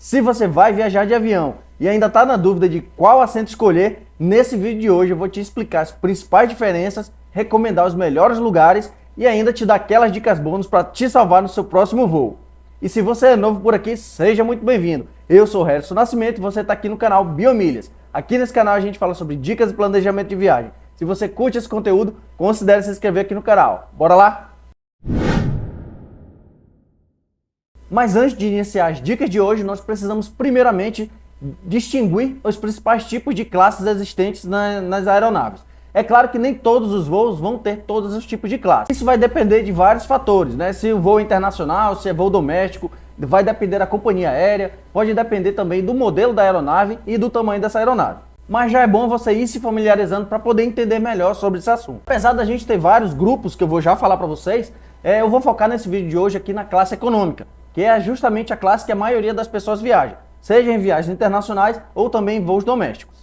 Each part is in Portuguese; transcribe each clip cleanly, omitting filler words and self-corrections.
Se você vai viajar de avião e ainda está na dúvida de qual assento escolher, nesse vídeo de hoje eu vou te explicar as principais diferenças, recomendar os melhores lugares e ainda te dar aquelas dicas bônus para te salvar no seu próximo voo. E se você é novo por aqui, seja muito bem-vindo. Eu sou o Herson Nascimento e você está aqui no canal Biomilhas. Aqui nesse canal a gente fala sobre dicas de planejamento de viagem. Se você curte esse conteúdo, considere se inscrever aqui no canal. Bora lá? Mas antes de iniciar as dicas de hoje, nós precisamos primeiramente distinguir os principais tipos de classes existentes nas aeronaves. É claro que nem todos os voos vão ter todos os tipos de classe. Isso vai depender de vários fatores, né? Se o voo é internacional, se é voo doméstico, vai depender da companhia aérea, pode depender também do modelo da aeronave e do tamanho dessa aeronave. Mas já é bom você ir se familiarizando para poder entender melhor sobre esse assunto. Apesar da gente ter vários grupos que eu vou já falar para vocês, eu vou focar nesse vídeo de hoje aqui na classe econômica, que é justamente a classe que a maioria das pessoas viaja, seja em viagens internacionais ou também em voos domésticos.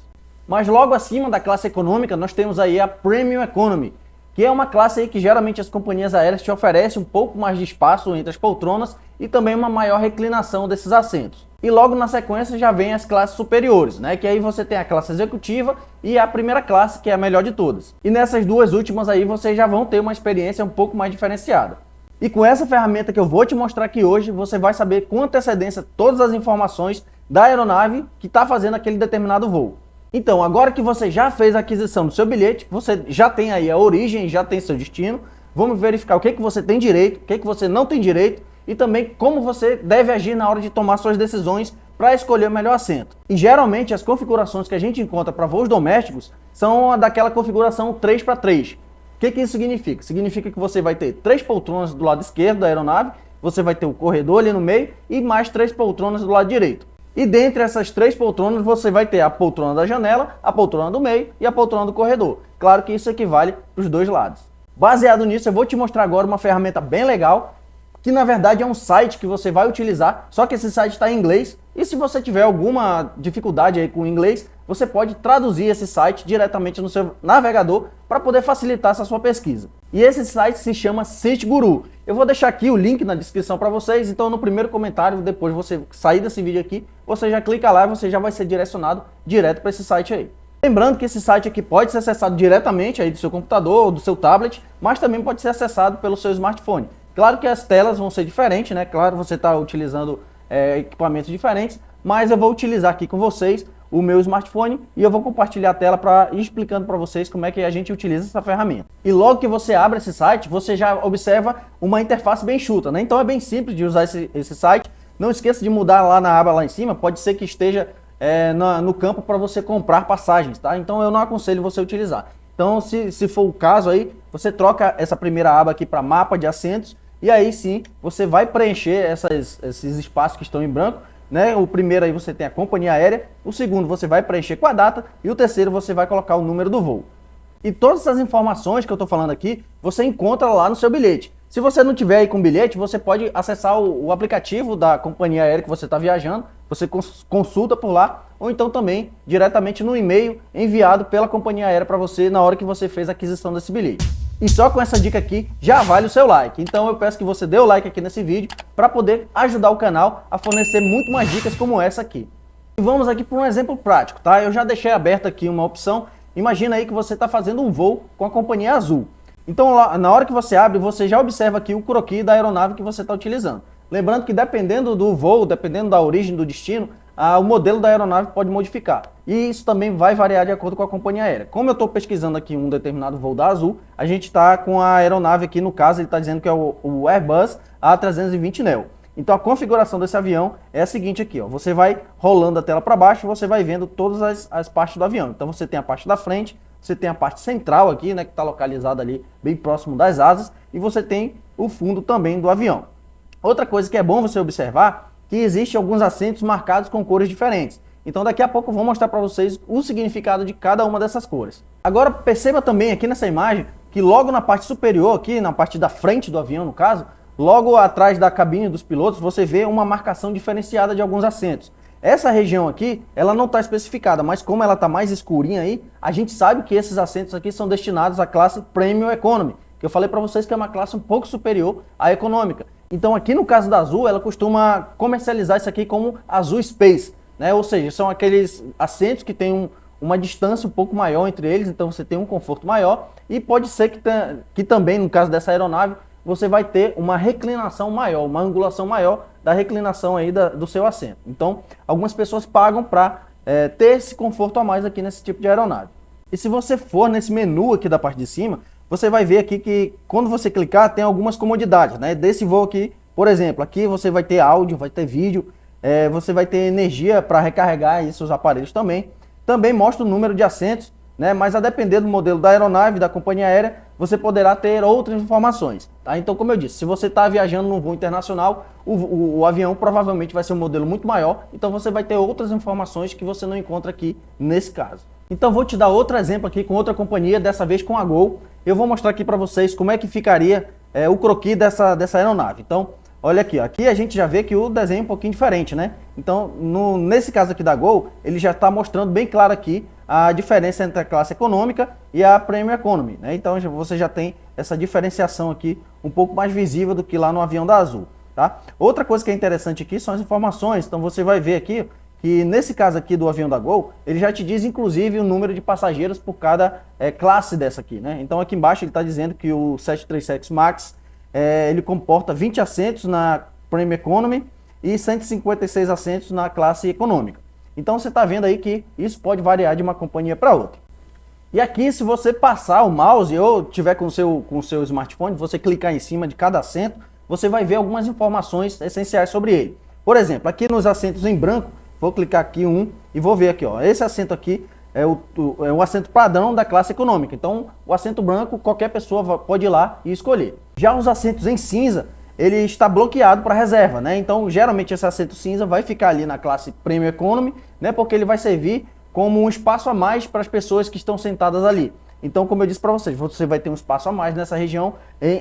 Mas logo acima da classe econômica nós temos aí a Premium Economy, que é uma classe aí que geralmente as companhias aéreas te oferecem um pouco mais de espaço entre as poltronas e também uma maior reclinação desses assentos. E logo na sequência já vem as classes superiores, né? Que aí você tem a classe executiva e a primeira classe, que é a melhor de todas. E nessas duas últimas aí vocês já vão ter uma experiência um pouco mais diferenciada. E com essa ferramenta que eu vou te mostrar aqui hoje, você vai saber com antecedência todas as informações da aeronave que está fazendo aquele determinado voo. Então, agora que você já fez a aquisição do seu bilhete, você já tem aí a origem, já tem seu destino, vamos verificar o que você tem direito, o que você não tem direito e também como você deve agir na hora de tomar suas decisões para escolher o melhor assento. E geralmente as configurações que a gente encontra para voos domésticos são daquela configuração 3x3. O que isso significa? Significa que você vai ter 3 poltronas do lado esquerdo da aeronave, você vai ter o corredor ali no meio e mais 3 poltronas do lado direito. E dentre essas 3 poltronas você vai ter a poltrona da janela, a poltrona do meio e a poltrona do corredor. Claro que isso equivale para os dois lados. Baseado nisso, eu vou te mostrar agora uma ferramenta bem legal, que na verdade é um site que você vai utilizar, só que esse site está em inglês, e se você tiver alguma dificuldade aí com o inglês, você pode traduzir esse site diretamente no seu navegador para poder facilitar essa sua pesquisa. E esse site se chama SeatGuru. Eu vou deixar aqui o link na descrição para vocês, então no primeiro comentário, depois você sair desse vídeo aqui, você já clica lá e você já vai ser direcionado direto para esse site aí. Lembrando que esse site aqui pode ser acessado diretamente aí do seu computador ou do seu tablet, mas também pode ser acessado pelo seu smartphone. Claro que as telas vão ser diferentes, né? Claro, você está utilizando equipamentos diferentes, mas eu vou utilizar aqui com vocês o meu smartphone e eu vou compartilhar a tela para ir explicando para vocês como é que a gente utiliza essa ferramenta. E logo que você abre esse site, você já observa uma interface bem enxuta, né? Então é bem simples de usar esse site. Não esqueça de mudar lá na aba lá em cima, pode ser que esteja no campo para você comprar passagens, tá? Então eu não aconselho você utilizar. Então se for o caso aí, você troca essa primeira aba aqui para mapa de assentos e aí sim você vai preencher esses espaços que estão em branco, né? O primeiro aí você tem a companhia aérea, o segundo você vai preencher com a data e o terceiro você vai colocar o número do voo. E todas essas informações que eu estou falando aqui, você encontra lá no seu bilhete. Se você não tiver aí com bilhete, você pode acessar o aplicativo da companhia aérea que você está viajando, você consulta por lá, ou então também diretamente no e-mail enviado pela companhia aérea para você na hora que você fez a aquisição desse bilhete. E só com essa dica aqui já vale o seu like. Então eu peço que você dê o like aqui nesse vídeo para poder ajudar o canal a fornecer muito mais dicas como essa aqui. E vamos aqui para um exemplo prático, tá? Eu já deixei aberto aqui uma opção. Imagina aí que você está fazendo um voo com a companhia Azul. Então lá, na hora que você abre, você já observa aqui o croquis da aeronave que você está utilizando. Lembrando que dependendo do voo, dependendo da origem do destino, o modelo da aeronave pode modificar. E isso também vai variar de acordo com a companhia aérea. Como eu estou pesquisando aqui um determinado voo da Azul, a gente está com a aeronave aqui, no caso ele está dizendo que é o Airbus A320neo. Então a configuração desse avião é a seguinte aqui, ó. Você vai rolando a tela para baixo, você vai vendo todas as partes do avião. Então você tem a parte da frente, você tem a parte central aqui, né, que está localizada ali bem próximo das asas, e você tem o fundo também do avião. Outra coisa que é bom você observar, que existem alguns assentos marcados com cores diferentes. Então daqui a pouco eu vou mostrar para vocês o significado de cada uma dessas cores. Agora perceba também aqui nessa imagem, que logo na parte superior aqui, na parte da frente do avião no caso, logo atrás da cabine dos pilotos, você vê uma marcação diferenciada de alguns assentos. Essa região aqui, ela não está especificada, mas como ela está mais escurinha aí, a gente sabe que esses assentos aqui são destinados à classe Premium Economy, que eu falei para vocês que é uma classe um pouco superior à econômica. Então aqui no caso da Azul, ela costuma comercializar isso aqui como Azul Space, né? Ou seja, são aqueles assentos que tem uma distância um pouco maior entre eles, então você tem um conforto maior e pode ser que também, no caso dessa aeronave, você vai ter uma reclinação maior, uma angulação maior da reclinação aí do seu assento. Então, algumas pessoas pagam para ter esse conforto a mais aqui nesse tipo de aeronave. E se você for nesse menu aqui da parte de cima, você vai ver aqui que quando você clicar tem algumas comodidades, né? Desse voo aqui, por exemplo, aqui você vai ter áudio, vai ter vídeo, você vai ter energia para recarregar aí seus aparelhos também. Também mostra o número de assentos, né? Mas a depender do modelo da aeronave, da companhia aérea, você poderá ter outras informações. Tá? Então, como eu disse, se você está viajando num voo internacional, o avião provavelmente vai ser um modelo muito maior, então você vai ter outras informações que você não encontra aqui nesse caso. Então, vou te dar outro exemplo aqui com outra companhia, dessa vez com a Gol. Eu vou mostrar aqui para vocês como é que ficaria o croquis dessa aeronave. Então, olha aqui, ó. Aqui a gente já vê que o desenho é um pouquinho diferente, né? Então, nesse caso aqui da Gol, ele já está mostrando bem claro aqui a diferença entre a classe econômica e a Premium Economy, né? Então, você já tem essa diferenciação aqui um pouco mais visível do que lá no avião da Azul, tá? Outra coisa que é interessante aqui são as informações. Então, você vai ver aqui que nesse caso aqui do avião da Gol, ele já te diz inclusive o número de passageiros por cada classe dessa aqui, né? Então, aqui embaixo ele está dizendo que o 737 MAX ele comporta 20 assentos na Premium Economy e 156 assentos na classe econômica. Então você está vendo aí que isso pode variar de uma companhia para outra. E aqui, se você passar o mouse ou tiver com o seu smartphone, você clicar em cima de cada assento, você vai ver algumas informações essenciais sobre ele. Por exemplo, aqui nos assentos em branco, vou clicar aqui e vou ver aqui, ó, esse assento aqui é o assento padrão da classe econômica. Então, o assento branco, qualquer pessoa pode ir lá e escolher. Já os assentos em cinza, ele está bloqueado para reserva, né? Então, geralmente esse assento cinza vai ficar ali na classe Premium Economy, né? Porque ele vai servir como um espaço a mais para as pessoas que estão sentadas ali. Então, como eu disse para vocês, você vai ter um espaço a mais nessa região.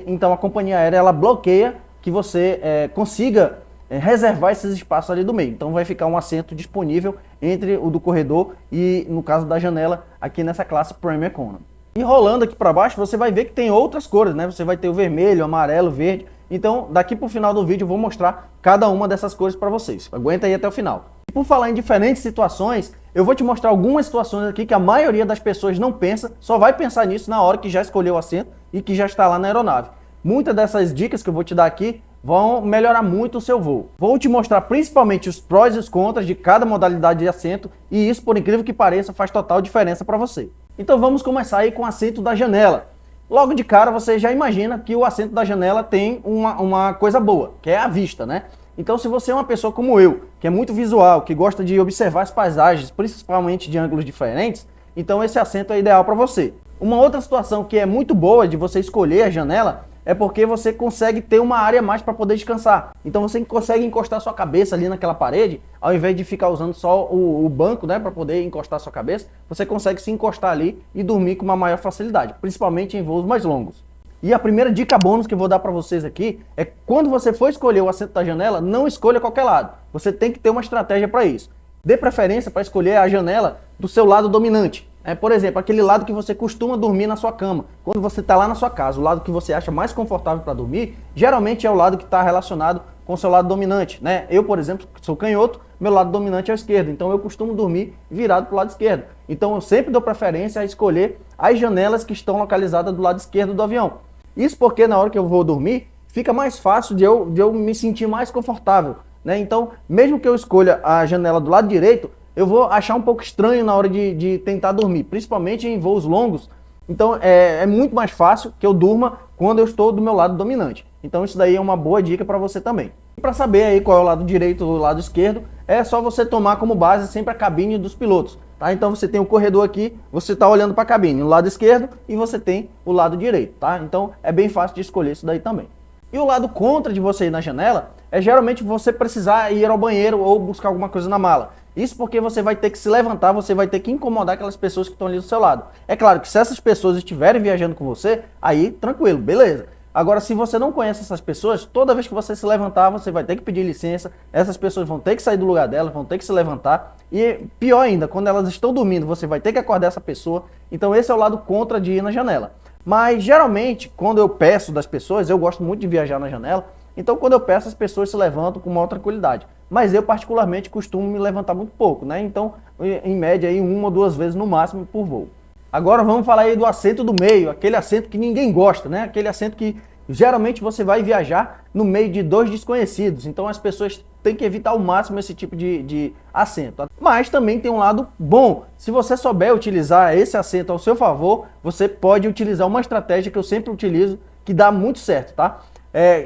Então, a companhia aérea ela bloqueia que você consiga reservar esses espaços ali do meio. Então, vai ficar um assento disponível entre o do corredor e, no caso da janela, aqui nessa classe Premium Economy. E rolando aqui para baixo, você vai ver que tem outras cores, né? Você vai ter o vermelho, amarelo, verde. Então, daqui para o final do vídeo, eu vou mostrar cada uma dessas cores para vocês. Aguenta aí até o final. E por falar em diferentes situações, eu vou te mostrar algumas situações aqui que a maioria das pessoas não pensa, só vai pensar nisso na hora que já escolheu o assento e que já está lá na aeronave. Muitas dessas dicas que eu vou te dar aqui vão melhorar muito o seu voo. Vou te mostrar principalmente os prós e os contras de cada modalidade de assento e isso, por incrível que pareça, faz total diferença para você. Então vamos começar aí com o assento da janela. Logo de cara você já imagina que o assento da janela tem uma coisa boa, que é a vista, né? Então se você é uma pessoa como eu, que é muito visual, que gosta de observar as paisagens, principalmente de ângulos diferentes, então esse assento é ideal para você. Uma outra situação que é muito boa de você escolher a janela é porque você consegue ter uma área a mais para poder descansar. Então você consegue encostar sua cabeça ali naquela parede, ao invés de ficar usando só o banco, né, para poder encostar sua cabeça, você consegue se encostar ali e dormir com uma maior facilidade, principalmente em voos mais longos. E a primeira dica bônus que eu vou dar para vocês aqui é quando você for escolher o assento da janela, não escolha qualquer lado. Você tem que ter uma estratégia para isso. Dê preferência para escolher a janela do seu lado dominante. Por exemplo, aquele lado que você costuma dormir na sua cama. Quando você está lá na sua casa, o lado que você acha mais confortável para dormir, geralmente é o lado que está relacionado com o seu lado dominante, né? Eu, por exemplo, sou canhoto, meu lado dominante é o esquerdo, então eu costumo dormir virado para o lado esquerdo. Então eu sempre dou preferência a escolher as janelas que estão localizadas do lado esquerdo do avião. Isso porque na hora que eu vou dormir, fica mais fácil de eu me sentir mais confortável, né? Então, mesmo que eu escolha a janela do lado direito, eu vou achar um pouco estranho na hora de tentar dormir, principalmente em voos longos. Então é muito mais fácil que eu durma quando eu estou do meu lado dominante. Então isso daí é uma boa dica para você também. E para saber aí qual é o lado direito ou o lado esquerdo, é só você tomar como base sempre a cabine dos pilotos. Tá? Então você tem o corredor aqui, você está olhando para a cabine, o lado esquerdo e você tem o lado direito. Tá? Então é bem fácil de escolher isso daí também. E o lado contra de você ir na janela é geralmente você precisar ir ao banheiro ou buscar alguma coisa na mala. Isso porque você vai ter que se levantar, você vai ter que incomodar aquelas pessoas que estão ali do seu lado. É claro que se essas pessoas estiverem viajando com você, aí tranquilo, beleza. Agora, se você não conhece essas pessoas, toda vez que você se levantar, você vai ter que pedir licença, essas pessoas vão ter que sair do lugar delas, vão ter que se levantar. E pior ainda, quando elas estão dormindo, você vai ter que acordar essa pessoa. Então esse é o lado contra de ir na janela. Mas geralmente, quando eu peço das pessoas, eu gosto muito de viajar na janela, Então, quando eu peço, as pessoas se levantam com maior tranquilidade. Mas eu, particularmente, costumo me levantar muito pouco, né? Então, em média, aí, 1 ou 2 vezes no máximo por voo. Agora vamos falar aí do assento do meio, aquele assento que ninguém gosta, né? Aquele assento que geralmente você vai viajar no meio de 2 desconhecidos. Então as pessoas têm que evitar ao máximo esse tipo de assento. Mas também tem um lado bom. Se você souber utilizar esse assento ao seu favor, você pode utilizar uma estratégia que eu sempre utilizo, que dá muito certo, tá?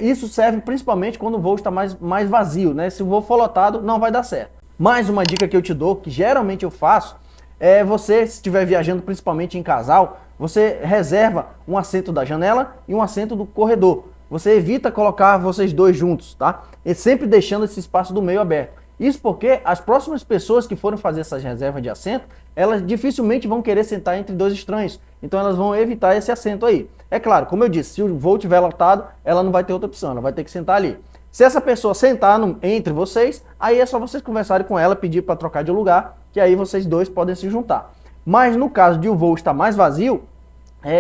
Isso serve principalmente quando o voo está mais vazio, né? Se o voo for lotado, não vai dar certo. Mais uma dica que eu te dou, que geralmente eu faço, você, se estiver viajando principalmente em casal, você reserva um assento da janela e um assento do corredor. Você evita colocar vocês dois juntos, tá? E sempre deixando esse espaço do meio aberto. Isso porque as próximas pessoas que forem fazer essas reservas de assento, elas dificilmente vão querer sentar entre 2 estranhos. Então elas vão evitar esse assento aí. É claro, como eu disse, se o voo estiver lotado, ela não vai ter outra opção, ela vai ter que sentar ali. Se essa pessoa sentar entre vocês, aí é só vocês conversarem com ela, pedir para trocar de lugar, que aí vocês dois podem se juntar. Mas no caso de o voo estar mais vazio,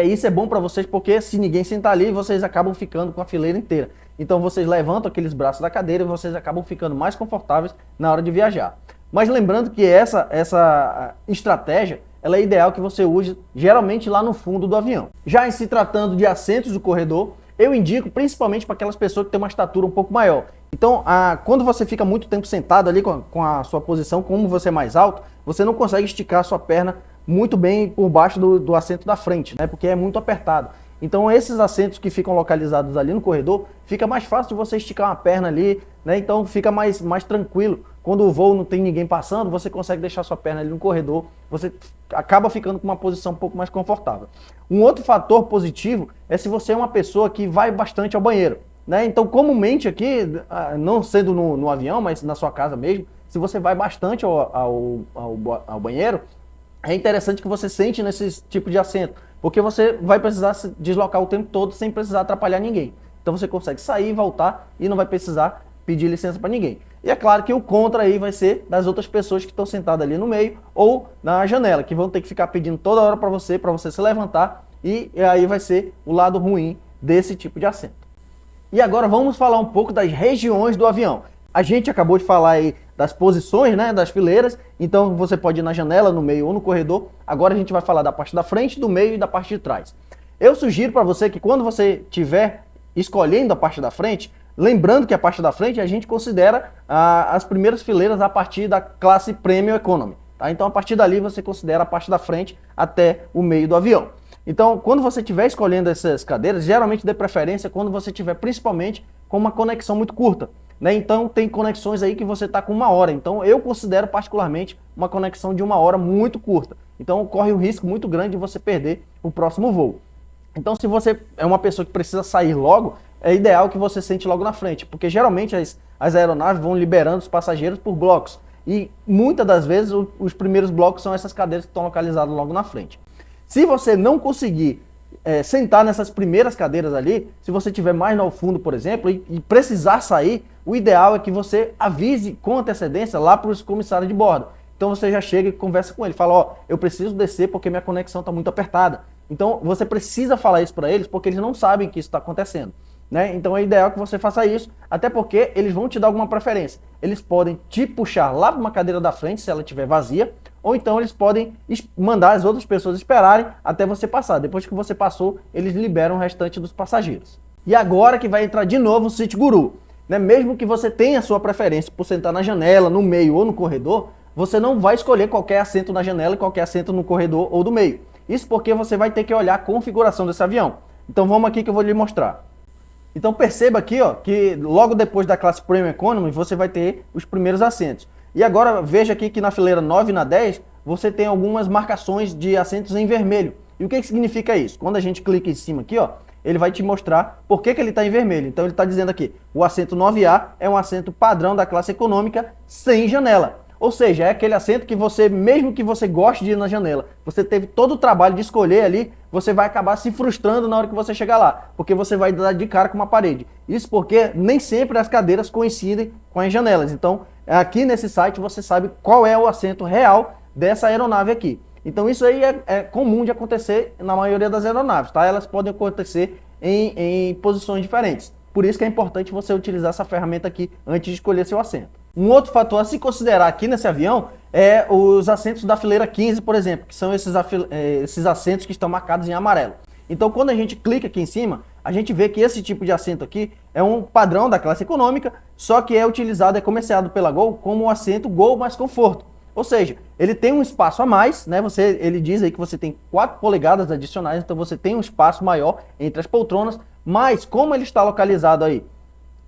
isso é bom para vocês porque se ninguém sentar ali, vocês acabam ficando com a fileira inteira. Então vocês levantam aqueles braços da cadeira e vocês acabam ficando mais confortáveis na hora de viajar. Mas lembrando que essa estratégia, ela é ideal que você use geralmente lá no fundo do avião. Já em se tratando de assentos do corredor, eu indico principalmente para aquelas pessoas que têm uma estatura um pouco maior. Então, quando você fica muito tempo sentado ali com a sua posição, como você é mais alto, você não consegue esticar a sua perna muito bem por baixo do assento da frente, né? Porque é muito apertado. Então, esses assentos que ficam localizados ali no corredor, fica mais fácil de você esticar uma perna ali, né? Então, fica mais tranquilo. Quando o voo não tem ninguém passando, você consegue deixar sua perna ali no corredor, você acaba ficando com uma posição um pouco mais confortável. Um outro fator positivo é se você é uma pessoa que vai bastante ao banheiro, né? Então, comumente aqui, não sendo no avião, mas na sua casa mesmo, se você vai bastante ao banheiro, é interessante que você sente nesse tipo de assento, porque você vai precisar se deslocar o tempo todo sem precisar atrapalhar ninguém. Então você consegue sair, voltar e não vai precisar pedir licença para ninguém. E é claro que o contra aí vai ser das outras pessoas que estão sentadas ali no meio ou na janela, que vão ter que ficar pedindo toda hora para você se levantar, e aí vai ser o lado ruim desse tipo de assento. E agora vamos falar um pouco das regiões do avião. A gente acabou de falar aí das posições, né, das fileiras, então você pode ir na janela, no meio ou no corredor. Agora a gente vai falar da parte da frente, do meio e da parte de trás. Eu sugiro para você que quando você estiver escolhendo a parte da frente, lembrando que a parte da frente a gente considera as primeiras fileiras a partir da classe Premium Economy, tá? Então a partir dali você considera a parte da frente até o meio do avião. Então, quando você estiver escolhendo essas cadeiras, geralmente dê preferência quando você estiver principalmente com uma conexão muito curta, né? Então, tem conexões aí que você está com 1 hora. Então, eu considero particularmente uma conexão de 1 hora muito curta. Então, corre o risco muito grande de você perder o próximo voo. Então, se você é uma pessoa que precisa sair logo, é ideal que você sente logo na frente, porque geralmente as aeronaves vão liberando os passageiros por blocos. E muitas das vezes os primeiros blocos são essas cadeiras que estão localizadas logo na frente. Se você não conseguir sentar nessas primeiras cadeiras ali, se você estiver mais ao fundo, por exemplo, e precisar sair, o ideal é que você avise com antecedência lá para os comissários de bordo. Então você já chega e conversa com ele, fala, ó, eu preciso descer porque minha conexão está muito apertada. Então você precisa falar isso para eles porque eles não sabem que isso está acontecendo, né? Então é ideal que você faça isso, até porque eles vão te dar alguma preferência. Eles podem te puxar lá para uma cadeira da frente se ela estiver vazia, ou então eles podem mandar as outras pessoas esperarem até você passar. Depois que você passou, eles liberam o restante dos passageiros. E agora que vai entrar de novo o Seat Guru, né? Mesmo que você tenha a sua preferência por sentar na janela, no meio ou no corredor, você não vai escolher qualquer assento na janela e qualquer assento no corredor ou do meio. Isso porque você vai ter que olhar a configuração desse avião. Então vamos aqui que eu vou lhe mostrar. Então perceba aqui, ó, que logo depois da classe Premium Economy você vai ter os primeiros assentos. E agora veja aqui que na fileira 9 e na 10 você tem algumas marcações de assentos em vermelho. E o que significa isso? Quando a gente clica em cima aqui, ó, ele vai te mostrar por que ele está em vermelho. Então ele está dizendo aqui, o assento 9A é um assento padrão da classe econômica sem janela. Ou seja, é aquele assento que você, mesmo que você goste de ir na janela, você teve todo o trabalho de escolher ali, você vai acabar se frustrando na hora que você chegar lá, porque você vai dar de cara com uma parede. Isso porque nem sempre as cadeiras coincidem com as janelas. Então, aqui nesse site você sabe qual é o assento real dessa aeronave aqui. Então isso aí é comum de acontecer na maioria das aeronaves, tá? Elas podem acontecer em posições diferentes. Por isso que é importante você utilizar essa ferramenta aqui antes de escolher seu assento. Um outro fator a se considerar aqui nesse avião é os assentos da fileira 15, por exemplo, que são esses assentos que estão marcados em amarelo. Então, quando a gente clica aqui em cima, a gente vê que esse tipo de assento aqui é um padrão da classe econômica, só que é utilizado, é comerciado pela Gol como o assento Gol mais conforto. Ou seja, ele tem um espaço a mais, né? Ele diz aí que você tem 4 polegadas adicionais, então você tem um espaço maior entre as poltronas, mas como ele está localizado aí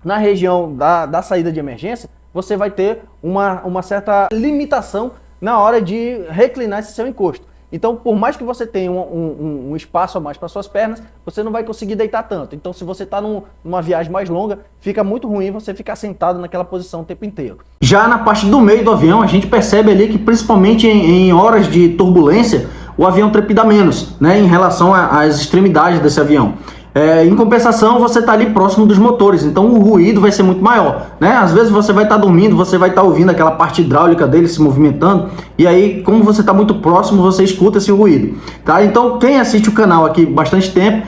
na região da saída de emergência, você vai ter uma certa limitação na hora de reclinar esse seu encosto. Então, por mais que você tenha um espaço a mais para suas pernas, você não vai conseguir deitar tanto. Então, se você está numa viagem mais longa, fica muito ruim você ficar sentado naquela posição o tempo inteiro. Já na parte do meio do avião, a gente percebe ali que, principalmente em horas de turbulência, o avião trepida menos, né, em relação às extremidades desse avião. Em compensação, você está ali próximo dos motores, então o ruído vai ser muito maior, né? Às vezes você vai estar dormindo, você vai estar ouvindo aquela parte hidráulica dele se movimentando, e aí, como você está muito próximo, você escuta esse ruído, tá? Então, quem assiste o canal aqui bastante tempo,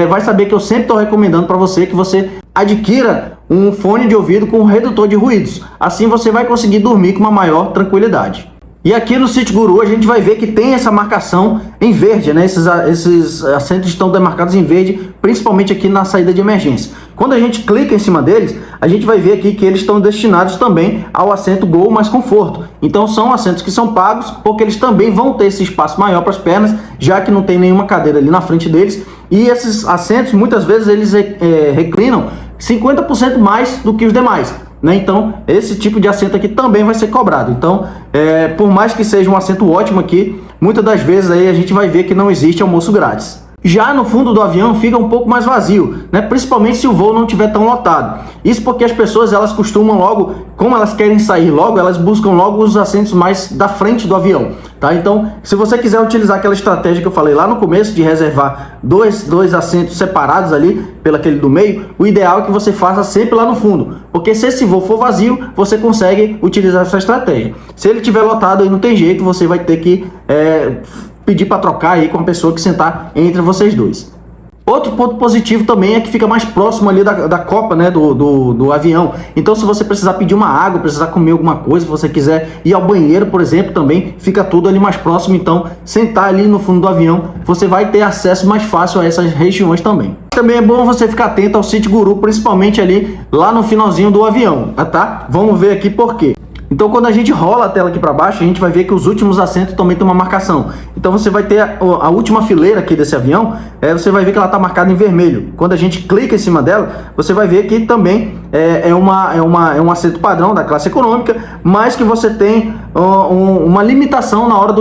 vai saber que eu sempre estou recomendando para você que você adquira um fone de ouvido com redutor de ruídos. Assim você vai conseguir dormir com uma maior tranquilidade. E aqui no SeatGuru a gente vai ver que tem essa marcação em verde, né? Esses assentos estão demarcados em verde, principalmente aqui na saída de emergência. Quando a gente clica em cima deles, a gente vai ver aqui que eles estão destinados também ao assento Gol mais conforto. Então são assentos que são pagos, porque eles também vão ter esse espaço maior para as pernas, já que não tem nenhuma cadeira ali na frente deles. E esses assentos, muitas vezes, eles reclinam 50% mais do que os demais, né? Então, esse tipo de assento aqui também vai ser cobrado. Então, por mais que seja um assento ótimo aqui, muitas das vezes aí a gente vai ver que não existe almoço grátis. Já no fundo do avião fica um pouco mais vazio, né? Principalmente se o voo não estiver tão lotado. Isso porque as pessoas, elas costumam logo, como elas querem sair logo, elas buscam logo os assentos mais da frente do avião, tá? Então, se você quiser utilizar aquela estratégia que eu falei lá no começo, de reservar dois assentos separados ali, pelo aquele do meio, o ideal é que você faça sempre lá no fundo, porque se esse voo for vazio, você consegue utilizar essa estratégia. Se ele estiver lotado, aí não tem jeito, você vai ter que pedir para trocar aí com a pessoa que sentar entre vocês dois. Outro ponto positivo também é que fica mais próximo ali da copa, né, do avião. Então, se você precisar pedir uma água, precisar comer alguma coisa, se você quiser ir ao banheiro, por exemplo, também fica tudo ali mais próximo. Então, sentar ali no fundo do avião, você vai ter acesso mais fácil a essas regiões também. Também é bom você ficar atento ao SeatGuru, principalmente ali lá no finalzinho do avião, tá? Vamos ver aqui por quê. Então, quando a gente rola a tela aqui para baixo, a gente vai ver que os últimos assentos também tem uma marcação. Então, você vai ter a última fileira aqui desse avião, você vai ver que ela está marcada em vermelho. Quando a gente clica em cima dela, você vai ver que também é um assento padrão da classe econômica, mas que você tem uma limitação na hora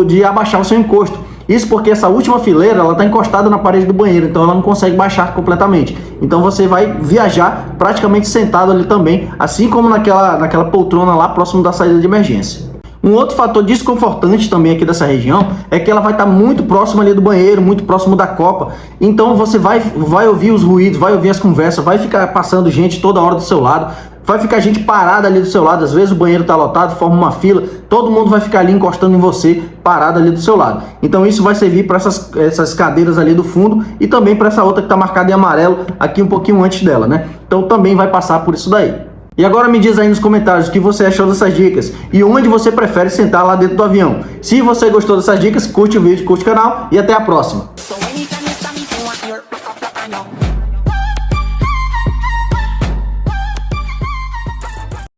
de abaixar o seu encosto. Isso porque essa última fileira, ela está encostada na parede do banheiro, então ela não consegue baixar completamente. Então você vai viajar praticamente sentado ali também, assim como naquela poltrona lá próximo da saída de emergência. Um outro fator desconfortante também aqui dessa região é que ela vai estar muito próxima ali do banheiro, muito próximo da copa. Então você vai ouvir os ruídos, vai ouvir as conversas, vai ficar passando gente toda hora do seu lado. Vai ficar gente parada ali do seu lado, às vezes o banheiro está lotado, forma uma fila, todo mundo vai ficar ali encostando em você, parado ali do seu lado. Então isso vai servir para essas cadeiras ali do fundo e também para essa outra que está marcada em amarelo aqui um pouquinho antes dela, né? Então também vai passar por isso daí. E agora me diz aí nos comentários o que você achou dessas dicas e onde você prefere sentar lá dentro do avião. Se você gostou dessas dicas, curte o vídeo, curte o canal e até a próxima.